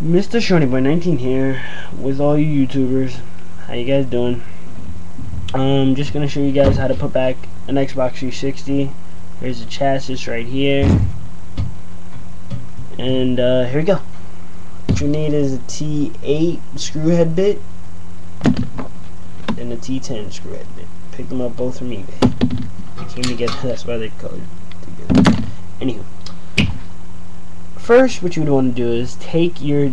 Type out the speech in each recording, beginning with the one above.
MrShawnyboy19 here with all you YouTubers. How you guys doing? Just gonna show you guys how to put back an Xbox 360. Here's the chassis right here, and here we go. What you need is a T8 screw head bit and a T10 screw head bit. Pick them up both from eBay. They came together. That's why they're colored together. Anywho. First, what you would want to do is take your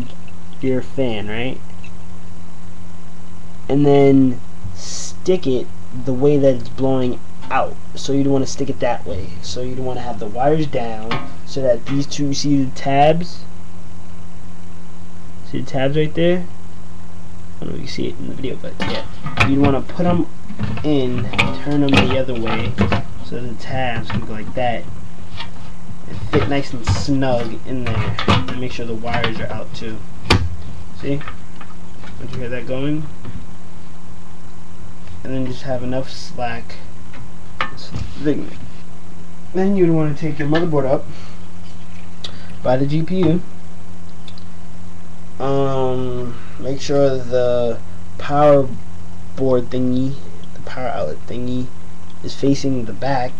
fan, right, and then stick it the way that it's blowing out. So you'd want to stick it that way. So you'd want to have the wires down so that these two, you see the tabs? See the tabs right there? I don't know if you see it in the video, but yeah. You'd want to put them in, turn them the other way so the tabs can go like that. Fit nice and snug in there, and make sure the wires are out too. See? Once you hear that going, and then just have enough slack. Then you'd want to take your motherboard up by the GPU. Make sure the power board thingy, the power outlet thingy, is facing the back.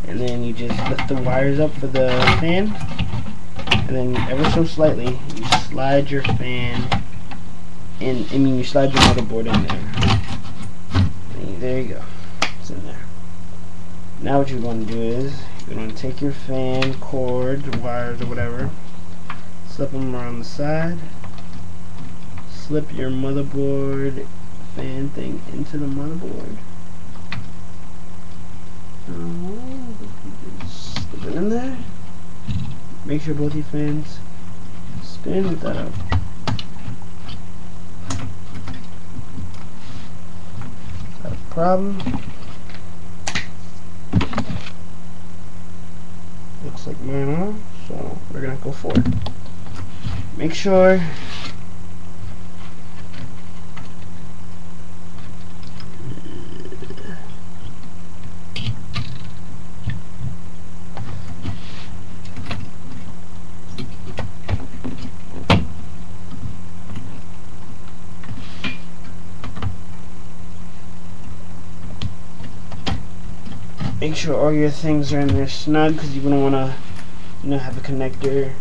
And then you just lift the wires up for the fan, and then ever so slightly you slide your fan in. You slide your motherboard in there. And there you go. It's in there. Now what you're going to do is you're going to take your fan cords, wires, or whatever, slip them around the side, slip your motherboard fan thing into the motherboard. Slip it in there. Make sure both your fans spin with that up. Not a problem. Looks like mine are, so we're gonna go for it. Make sure all your things are in there snug, because you wouldn't want to, have a connector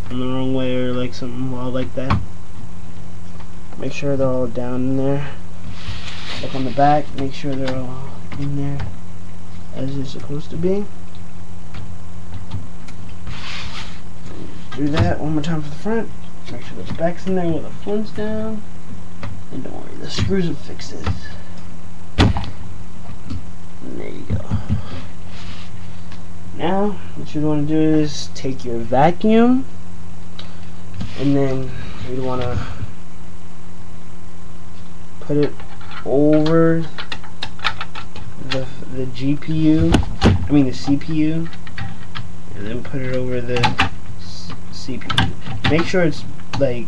in the wrong way or like something wild like that. Make sure they're all down in there. Look on the back, make sure they're all in there as they're supposed to be. Do that one more time for the front. Make sure the back's in there with the front's down. And don't worry, the screws will fix it. And there you go. Now, what you want to do is take your vacuum, and then you want to put it over the GPU, the CPU, and then put it over the CPU. Make sure it's like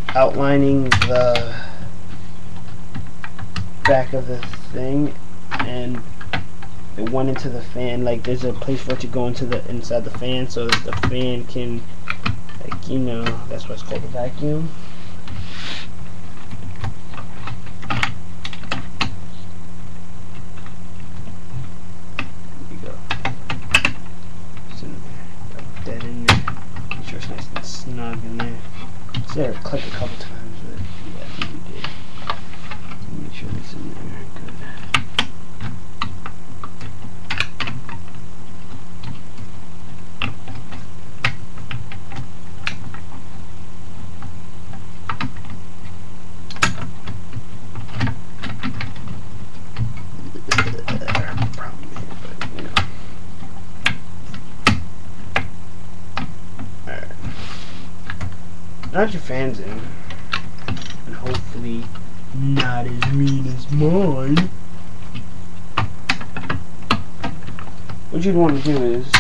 outlining the back of the thing, and it went into the fan. Like there's a place for it to go into the inside the fan, so that the fan can, that's why it's called a vacuum. There you go. It's in there. Got that in there. Make sure it's nice and snug in there. So there, click a couple times, but yeah, I think we did. Make sure it's in there. Good. Now that your fan's in, and hopefully not as mean as mine, what you'd want to do is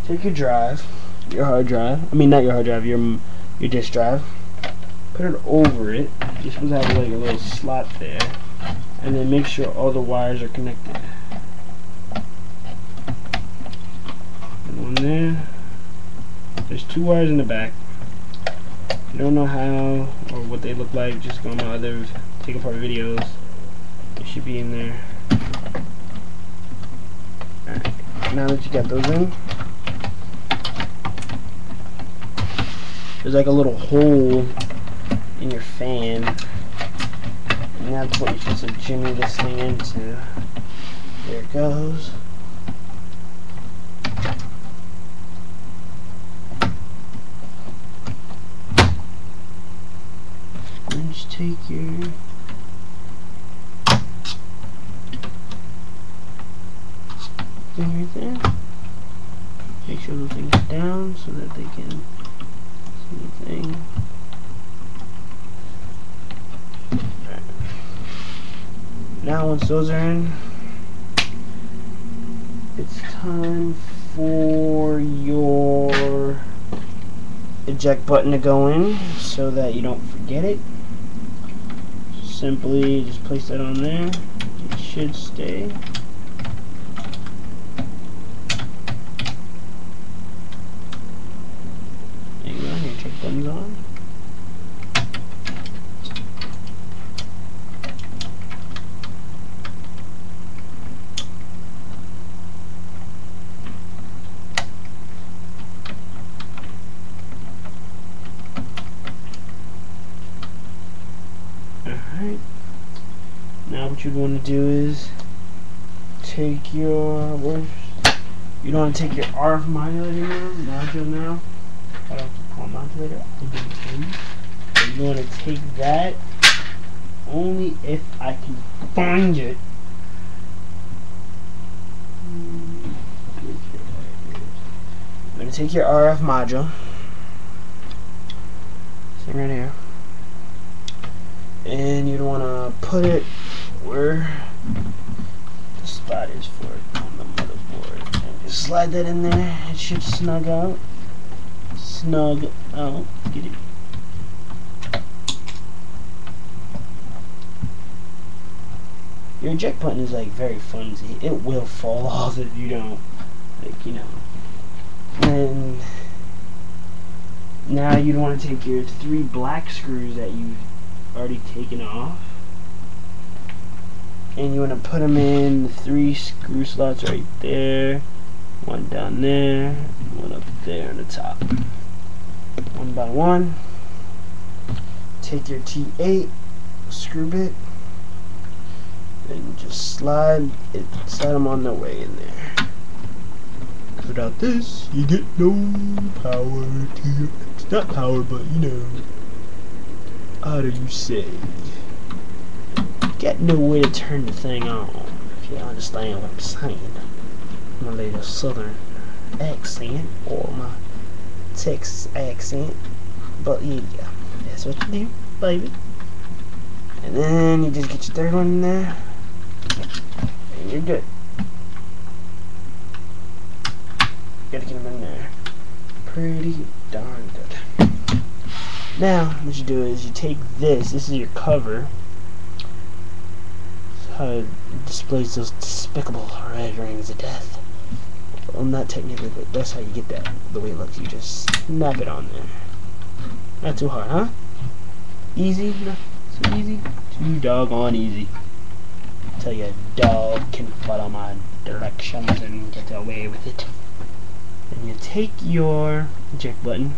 take your drive, your hard drive, not your hard drive, your disk drive, put it over it. You're supposed to have like a little slot there, and then make sure all the wires are connected. And one there, 2 wires in the back. If you don't know how or what they look like, just go on my other take apart videos. It should be in there. Alright, now that you got those in, there's like a little hole in your fan, and that's what you're supposed to jimmy this thing into. There it goes. And just take your thing right there. Make sure those things are down so that they can see the thing. Right. Now once those are in, it's time for your eject button to go in so that you don't forget it. Simply just place that on there. It should stay. There you go, your eject button's on. Alright, now what you'd want to do is take your, you don't want to take your RF module now. I don't have to call modulator, I didn't tell you. But you want to take that only if I can find it. I'm going to take your RF module, same right here, and you'd want to put it where the spot is for it on the motherboard. And just slide that in there. It should snug out. Snug out. Get it. Your eject button is like very flimsy. It will fall off if you don't, like, you know. And now you'd want to take your 3 black screws that you've already taken off, and you want to put them in the 3 screw slots right there, 1 down there, 1 up there on the top, 1 by 1. Take your T8 screw bit and just slide them on their way in there. Without this, you get no power to your, it's not power, but you know, how do you say, get no way to turn the thing on, if you understand what I'm saying. My little southern accent, or my Texas accent, but yeah, that's what you do, baby. And then you just get your 3rd one in there, and you're good. Gotta get them in there pretty darn good. Now, what you do is you take this is your cover. That's how it displays those despicable red rings of death. Well, not technically, but that's how you get that, the way it looks. You just snap it on there. Not too hard, huh? Easy? Not so easy? Too doggone easy. Tell you a dog can follow my directions and get away with it. Then you take your eject button,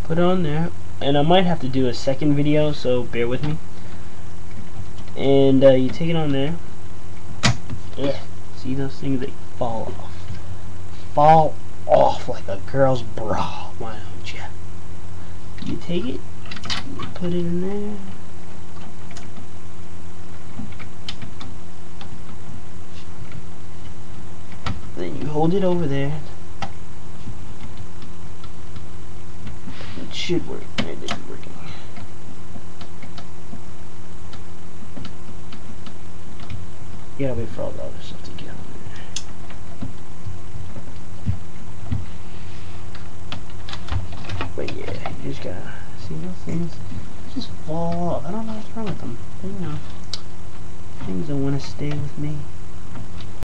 put it on there, and I might have to do a second video, so bear with me. And you take it on there. Yeah, see those things that fall off? Fall off like a girl's bra, why don't you? You take it, you put it in there. Then you hold it over there. It should work. It isn't working. You gotta wait for all the other stuff to get on.